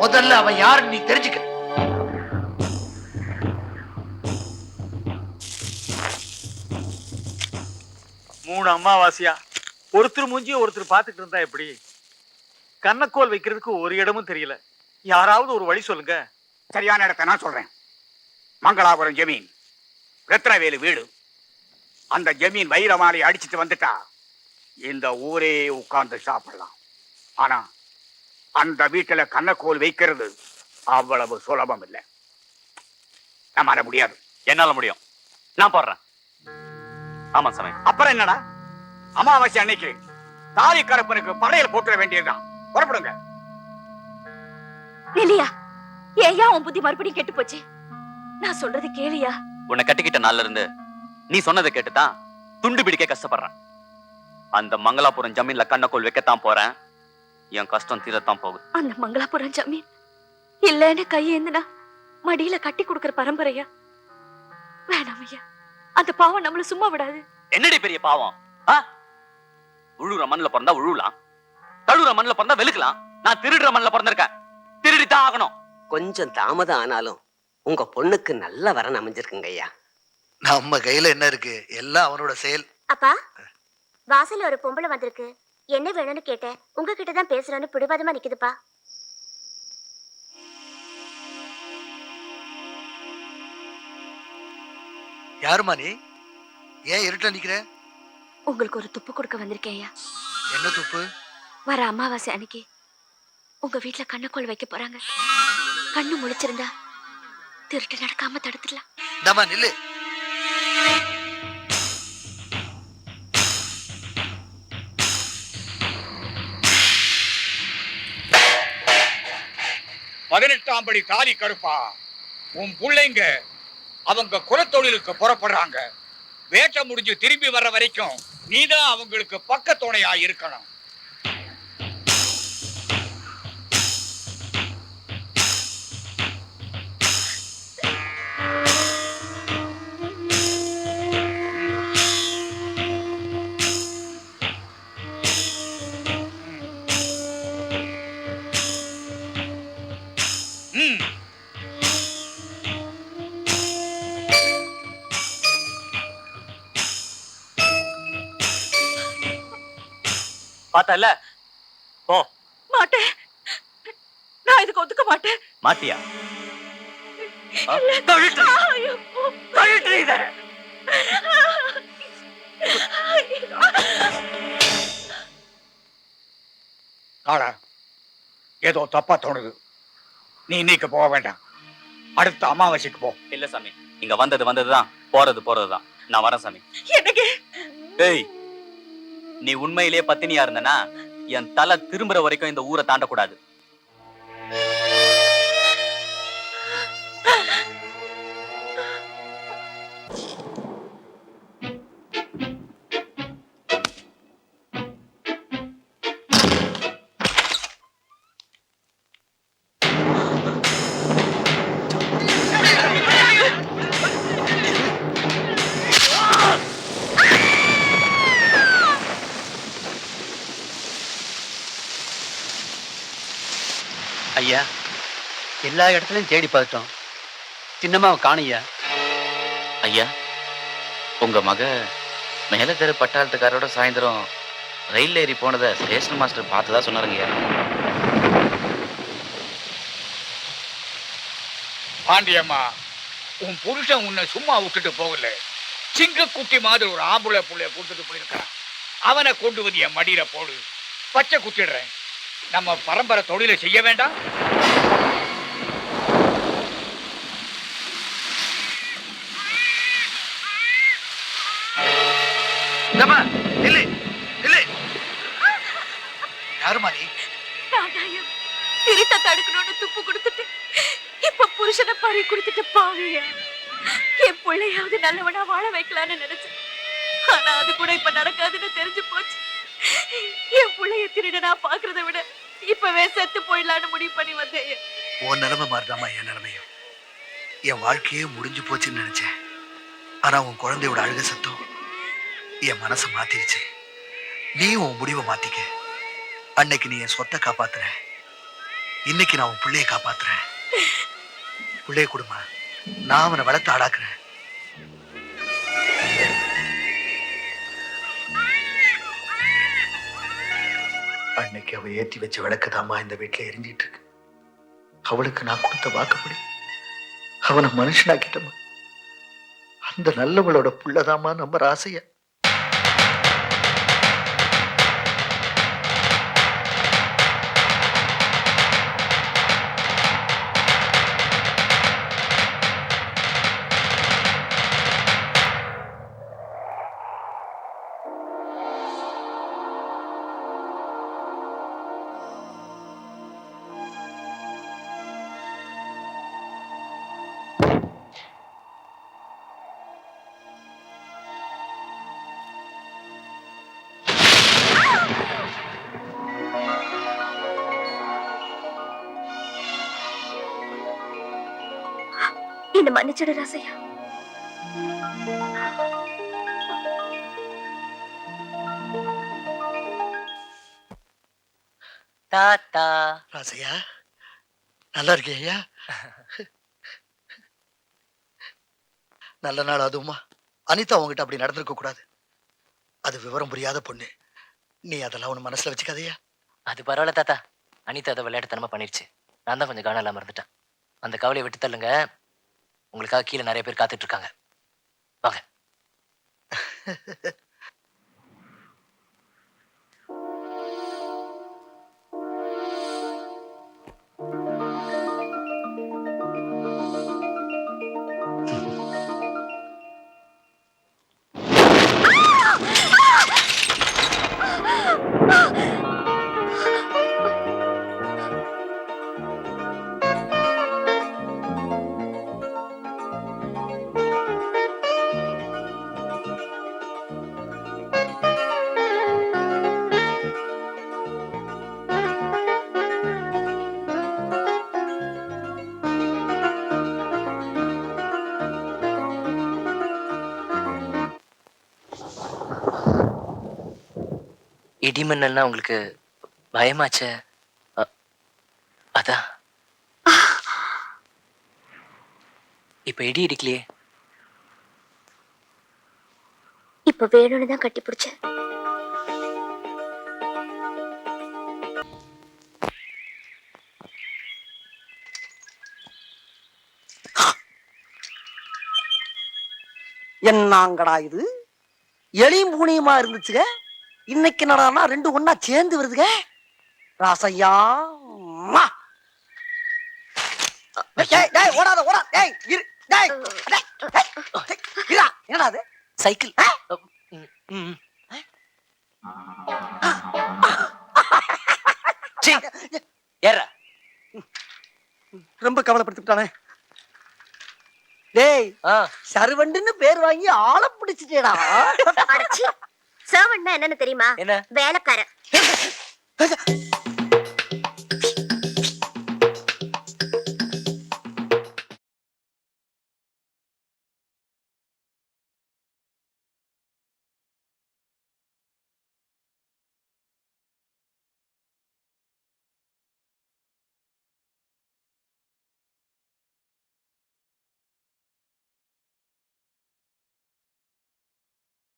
முதல்ல அவன் யாருன்னு நீ தெரிஞ்சுக்க. மூணு அம்மாவாசியா ஒருத்தர் மூஞ்சியும் ஒருத்தர் பார்த்துட்டு இருந்தா எப்படி? கண்ணக்கோல் வைக்கிறதுக்கு ஒரு இடமும் தெரியல. யாராவது ஒரு வழி சொல்லுங்க. சரியான இடத்தை நான் சொல்றேன். மங்களாபுரம் ஜமீன், ரத்னவேலு வீடு. அந்த ஜமீன் வைரமாலை அடிச்சுட்டு வந்துட்டா இந்த ஊரே உட்கார்ந்து சாப்பிடலாம். ஆனா அந்த வீட்டுல கண்ணக்கோல் வைக்கிறது அவ்வளவு சுலபம் இல்லை. நம்மால முடியாது. என்னால முடியும், நான் போடுறேன். ஆமா சாமி. அப்புறம் என்னடா, அமாவாசை அன்னைக்கு தாலி கருப்பனுக்கு படையல் போட்டுற வேண்டியதுதான். புறப்படுங்க. இல்லையா? ஏயா உன் புத்தி மறுபடியும் கெட்டு போச்சு? நான் சொல்றது கேளியா? உன்னை கட்டிக்கிட்ட நாள்ல இருந்து நீ சொன்னதை கேட்டுதான் துண்டு பிடிக்க கஷ்டப்படுறேன். அந்த மங்களாபுரம் ஜமீன்ல கண்ணக்கோல் வைக்கத்தான் போறேன். என் கஷ்டம் தீரத்தான் போகுது. அந்த மங்களாபுரம் ஜமீன் இல்லன்னு கையேந்துனா மடியில கட்டி கொடுக்கற பரம்பரையா? வேணாம் ஐயா, அந்த பாவம் நம்மள சும்மா விடாது. என்னடி பெரிய பாவம்? உழுற மண்ணுல பிறந்தா உழுலாம், தழுற மண்ணுல பிறந்தா வெளுக்கலாம். நான் திருடுற மண்ணுல பிறந்திருக்கேன், திருடித்தான் ஆகணும். கொஞ்சம் தாமதம் ஆனாலும் உங்க பொண்ணுக்கு நல்ல வரன் அமைஞ்சிருக்குங்க ஐயா. நம்ம கையில என்ன இருக்கு? எல்லாம் அவனோட செயல். அப்பா, வாசல்ல ஒரு பொம்பளை வந்திருக்கு. என்ன வேணும்னு கேட்டேன். உங்ககிட்ட தான் பேசுறேன்னு பிடிவாதமா நிக்குதுப்பா. யாருமா நீ? ஏன் இருட்ட நிக்கிற? உங்களுக்கு ஒரு துப்பு கொடுக்க வந்திருக்கேன் ஐயா. என்ன துப்பு? வர அமாவாசை அன்னைக்கு உங்க வீட்டுல கண்ணக்கோல் வைக்க போறாங்க. கண்ணு முழிச்சிருந்தா திருட்டு நடக்காம தடுத்துடலாம். இந்தாமா நில்லு. பதினெட்டாம் படி தாலி கருப்பா, உன் பிள்ளைங்க அவங்க குலத்தொழிலுக்கு புறப்படுறாங்க. வேட்டை முடிஞ்சு திரும்பி வர்ற வரைக்கும் நீதான் அவங்களுக்கு பக்க துணையா இருக்கணும். பார்த்தல போ. மாட்டேன், நான் இதுக்கு ஒத்துக்க மாட்டேன். மாட்டியா? ஏதோ தப்பா தோணுது. நீ இன்னைக்கு போக வேண்டாம், அடுத்த அமாவாசைக்கு போ. இல்ல சாமி, இங்க வந்ததுதான், போறதுதான். நான் வரேன் சாமி. எனக்கு ஏய், நீ உண்மையிலேயே பத்தினியா இருந்தனா என் தலை திரும்புற வரைக்கும் இந்த ஊரை தாண்டக்கூடாது. ஐயா, எல்லா இடத்துலயும் தேடி பார்த்துட்டோம், சின்னம்மாவை காணையா. ஐயா, உங்க மக மேல தெரு பட்டாளத்துக்காரோட சாயந்தரம் ரயில் ஏறி போனதை ஸ்டேஷன் மாஸ்டர் பார்த்ததா சொன்னாருங்கய்யா. பாண்டியம்மா, உன் புருஷன் உன்னை சும்மா விட்டுட்டு போகல. சிங்கக்குட்டி மாதிரி ஒரு ஆம்பளை புள்ளைய கொடுத்துட்டு போயிருக்கான். அவனை கொண்டு வந்து என் மடியில போடு, பச்சை குத்திடுறேன். நம்ம பரம்பரை தொழிலை செய்ய வேண்டாம். யாருமா நீ? திருத்த தடுக்கணும்னு துப்பு கொடுத்துட்டு இப்ப புருஷனை பறி கொடுத்துட்டு பாவியா. என் பிள்ளையாவது நல்லவனா வாழ வைக்கலான்னு நினைச்சேன். ஆனா அது கூட இப்ப நடக்காதுன்னு தெரிஞ்சு போச்சு. என் பிள்ளைய திருட நான் பாக்குறத விட இப்பவே செத்து போயிடலான்னு முடிவு பண்ணி வந்தேன். உன் நிலைமை மாதிரிதாமா என் நிலைமையும். என் வாழ்க்கையே முடிஞ்சு போச்சுன்னு நினைச்சேன். ஆனா உன் குழந்தையோட அழுக சத்தம் என் மனசை மாத்திருச்சு. நீ உன் முடிவை மாத்திக்க. அன்னைக்கு நீ என் சொத்தை காப்பாத்துற, இன்னைக்கு நான் உன் பிள்ளைய காப்பாத்துறேன். பிள்ளைய கொடுமா, நான் அவனை வளர்த்து ஆடாக்குறேன். அன்னைக்கு அவ ஏற்றி வச்ச விளக்குதாம்மா இந்த வீட்டுல எரிஞ்சிட்டு இருக்கு. அவளுக்கு நான் கொடுத்த வாக்குப்படி அவனை மனுஷனாக்கிட்டமா. அந்த நல்லவளோட புள்ளதாமா நம்ம ராசையா. என்ன மன்னிச்சிடு ராசையா. தாத்தா ராசையா, நல்லா இருக்கியா? நல்ல நாள் அதுவுமா. அனிதா உங்ககிட்ட அப்படி நடந்திருக்க கூடாது. அது விவரம் புரியாத பொண்ணு. நீ அதெல்லாம் ஒண்ணு மனசுல வச்சுக்காதையா. அது பரவாயில்ல தாத்தா. அனிதா அதை விளையாட்டுத்தனமா பண்ணிடுச்சு. நான் தான் கொஞ்சம் கவனம் இல்லாம இருந்துட்டேன். அந்த கவலையை விட்டு தள்ளுங்க. உங்களுக்காக கீழே நிறைய பேர் காத்துட்டு இருக்காங்க. வாங்க. இடிமண்ணல்னா உங்களுக்கு பயமாச்சே? அதான். இப்ப இடி இடிக்கலையே. இப்ப வேணும்னு தான் கட்டி பிடிச்சேன். என்னங்கடா இது? எளியும் பூனியுமா இருந்துச்சுங்க. இன்னைக்கு என்னடான்னா ரெண்டு ஒண்ணா சேர்ந்து வருதுங்க. ராசையா அம்மா. டேய் டேய் ஓடாத ஓடா. டேய் இரு. டேய் டேய் டேய். இரா என்னடா அது? சைக்கிள். ஏற. ரொம்ப கவலைப்படுத்திட்டானே. டேய் சர்வண்டுன்னு பேர் வாங்கி ஆளை பிடிச்சிட்டேடா. சர்வன்ட்னா என்னன்னு தெரியுமா? என்ன? வேலைக்காரன்.